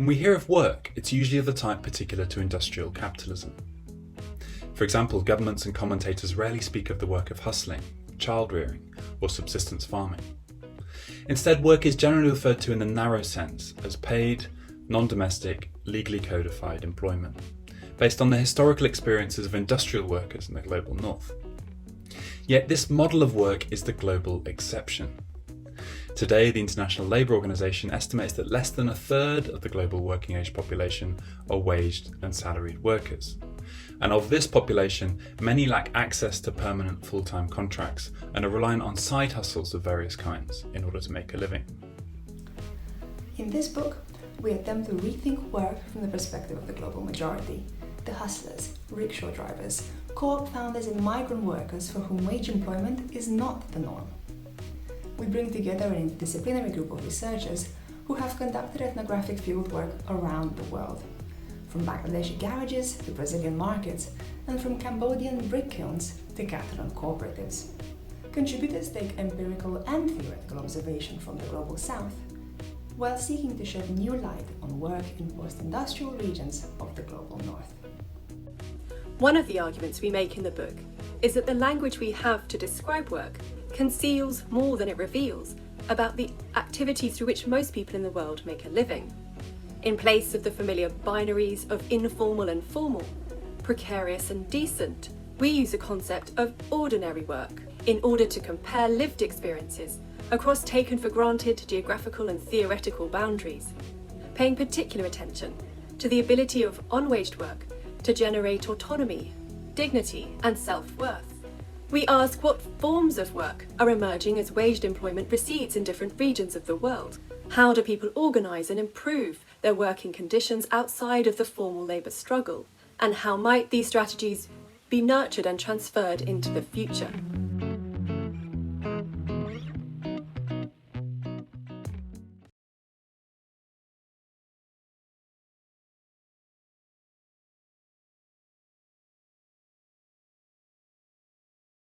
When we hear of work, it's usually of the type particular to industrial capitalism. For example, governments and commentators rarely speak of the work of hustling, child rearing, or subsistence farming. Instead, work is generally referred to in the narrow sense as paid, non-domestic, legally codified employment, based on the historical experiences of industrial workers in the global north. Yet this model of work is the global exception. Today, the International Labour Organization estimates that less than a third of the global working age population are waged and salaried workers. And of this population, many lack access to permanent full-time contracts and are reliant on side hustles of various kinds in order to make a living. In this book, we attempt to rethink work from the perspective of the global majority, the hustlers, rickshaw drivers, co-op founders and migrant workers for whom wage employment is not the norm. We bring together an interdisciplinary group of researchers who have conducted ethnographic fieldwork around the world, from Bangladeshi garages to Brazilian markets, and from Cambodian brick kilns to Catalan cooperatives. Contributors take empirical and theoretical observation from the global south, while seeking to shed new light on work in post-industrial regions of the global north. One of the arguments we make in the book is that the language we have to describe work conceals more than it reveals about the activities through which most people in the world make a living. In place of the familiar binaries of informal and formal, precarious and decent, we use a concept of ordinary work in order to compare lived experiences across taken for granted geographical and theoretical boundaries, paying particular attention to the ability of unwaged work to generate autonomy, dignity and self-worth. We ask what forms of work are emerging as waged employment recedes in different regions of the world. How do people organise and improve their working conditions outside of the formal labour struggle? And how might these strategies be nurtured and transferred into the future?